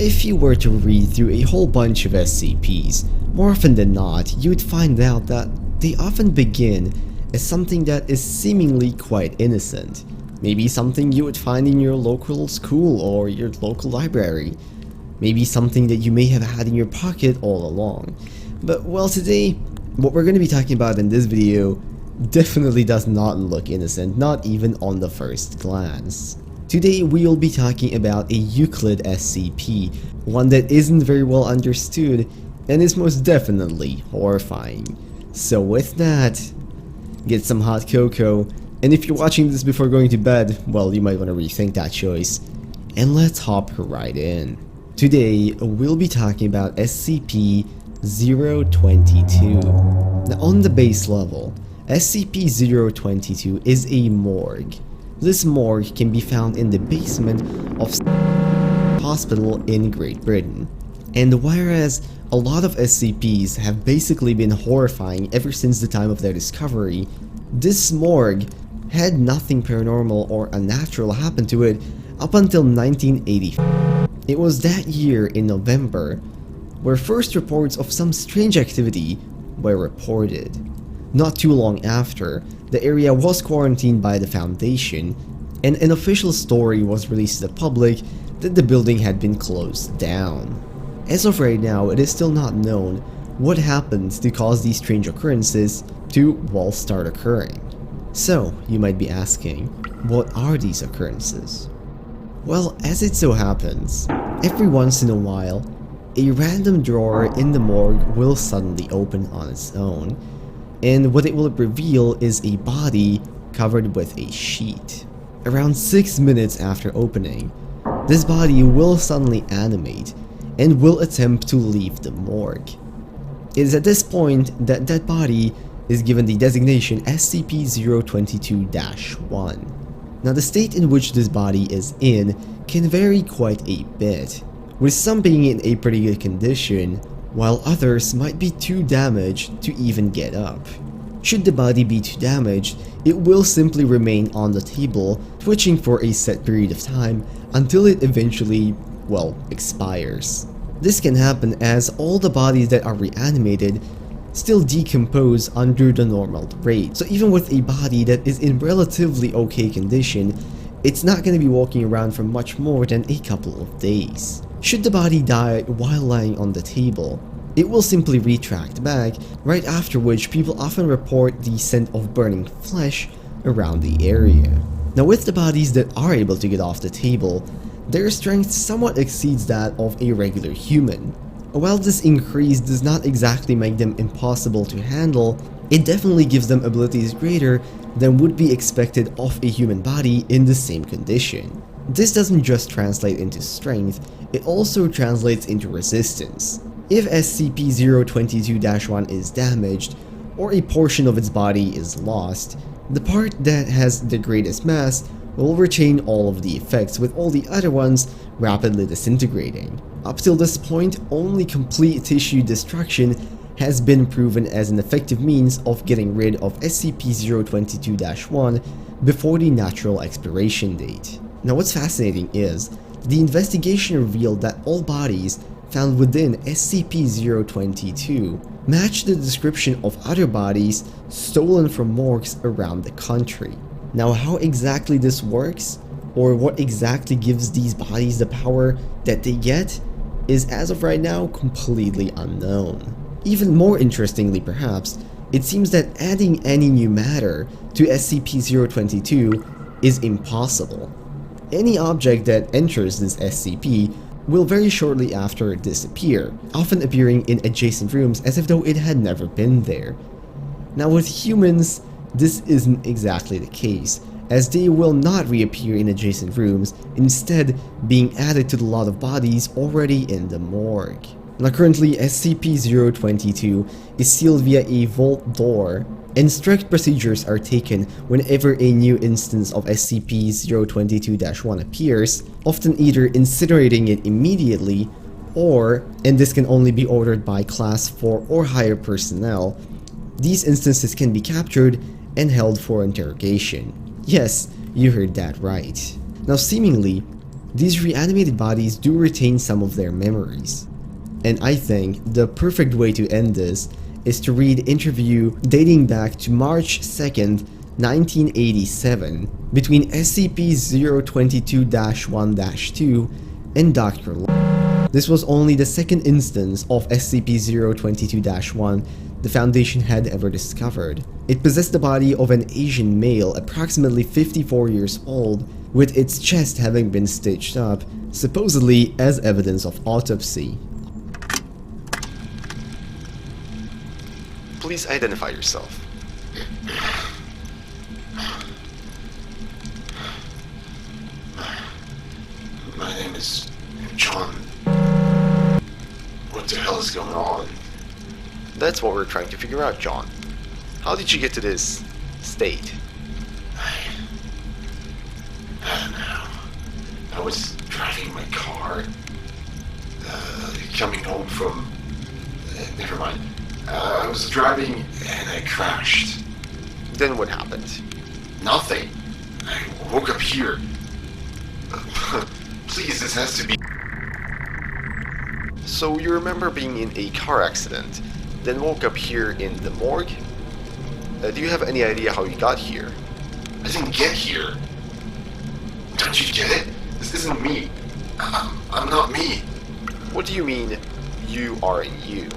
if you were to read through a whole bunch of SCPs, more often than not, you'd find out that they often begin as something that is seemingly quite innocent. Maybe something you would find in your local school or your local library. Maybe something that you may have had in your pocket all along. But well, today, what we're going to be talking about in this video definitely does not look innocent, not even on the first glance. Today we will be talking about a Euclid SCP, one that isn't very well understood and is most definitely horrifying. So with that, get some hot cocoa, and if you're watching this before going to bed, well, you might want to rethink that choice, and let's hop right in. Today we'll be talking about SCP-022. Now on the base level, SCP-022 is a morgue. This morgue can be found in the basement of a hospital in Great Britain. And whereas a lot of SCPs have basically been horrifying ever since the time of their discovery, this morgue had nothing paranormal or unnatural happen to it up until 1980. It was that year in November where first reports of some strange activity were reported. Not too long after, the area was quarantined by the Foundation, and an official story was released to the public that the building had been closed down. As of right now, it is still not known what happened to cause these strange occurrences to, well, start occurring. So, you might be asking, what are these occurrences? Well, as it so happens, every once in a while, a random drawer in the morgue will suddenly open on its own, and what it will reveal is a body covered with a sheet. Around 6 minutes after opening, this body will suddenly animate and will attempt to leave the morgue. It is at this point that that body is given the designation SCP-022-1. Now the state in which this body is in can vary quite a bit, with some being in a pretty good condition, while others might be too damaged to even get up. Should the body be too damaged, it will simply remain on the table, twitching for a set period of time until it eventually, well, expires. This can happen as all the bodies that are reanimated still decompose under the normal rate. So even with a body that is in relatively okay condition, it's not going to be walking around for much more than a couple of days. Should the body die while lying on the table, it will simply retract back, right after which people often report the scent of burning flesh around the area. Now with the bodies that are able to get off the table, their strength somewhat exceeds that of a regular human. While this increase does not exactly make them impossible to handle, it definitely gives them abilities greater than would be expected of a human body in the same condition. This doesn't just translate into strength, it also translates into resistance. If SCP-022-1 is damaged, or a portion of its body is lost, the part that has the greatest mass will retain all of the effects, with all the other ones rapidly disintegrating. Up till this point, only complete tissue destruction has been proven as an effective means of getting rid of SCP-022-1 before the natural expiration date. Now what's fascinating is, the investigation revealed that all bodies found within SCP-022 match the description of other bodies stolen from morgues around the country. Now how exactly this works, or what exactly gives these bodies the power that they get, is as of right now completely unknown. Even more interestingly perhaps, it seems that adding any new matter to SCP-022 is impossible. Any object that enters this SCP will very shortly after disappear, often appearing in adjacent rooms as if though it had never been there. Now with humans, this isn't exactly the case, as they will not reappear in adjacent rooms, instead being added to the lot of bodies already in the morgue. Now currently, SCP-022 is sealed via a vault door, and strict procedures are taken whenever a new instance of SCP-022-1 appears, often either incinerating it immediately, or, and this can only be ordered by Class 4 or higher personnel, these instances can be captured and held for interrogation. Yes, you heard that right. Now seemingly, These reanimated bodies do retain some of their memories. And I think the perfect way to end this is to read interview dating back to March 2nd, 1987 between SCP-022-1-2 and Dr. This was only the second instance of SCP-022-1 the Foundation had ever discovered. It possessed the body of an Asian male approximately 54 years old, with its chest having been stitched up, supposedly as evidence of autopsy. Please identify yourself. My name is John. What the hell is going on? That's what we're trying to figure out, John. How did you get to this state? I don't know. I was driving my car, coming home from... never mind. I was driving and I crashed. Then what happened? Nothing. I woke up here. Please, this has to be... So you remember being in a car accident, then woke up here in the morgue? Do you have any idea how you got here? I didn't get here. Don't you get it? This isn't me. I'm not me. What do you mean, you aren't you?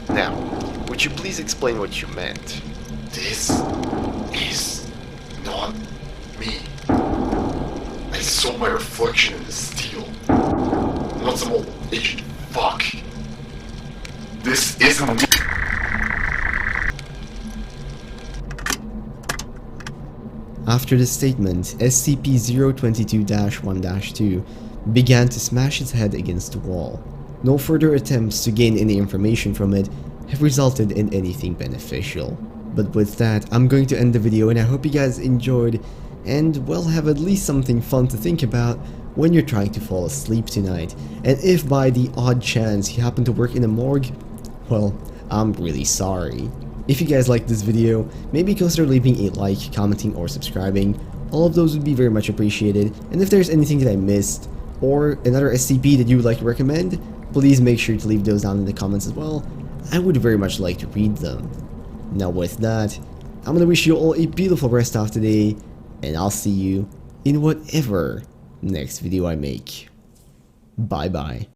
Now, would you please explain what you meant? This is not me. I saw my reflection in the steel. Not some old Asian fuck. This isn't me. After this statement, SCP-022-1-2 began to smash its head against the wall. No further attempts to gain any information from it have resulted in anything beneficial. But with that, I'm going to end the video, and I hope you guys enjoyed and, well, have at least something fun to think about when you're trying to fall asleep tonight. And if by the odd chance you happen to work in a morgue, well, I'm really sorry. If you guys liked this video, maybe consider leaving a like, commenting, or subscribing. All of those would be very much appreciated. And if there's anything that I missed, or another SCP that you would like to recommend, please make sure to leave those down in the comments as well. I would very much like to read them. Now with that, I'm gonna wish you all a beautiful rest of the day, and I'll see you in whatever next video I make. Bye bye.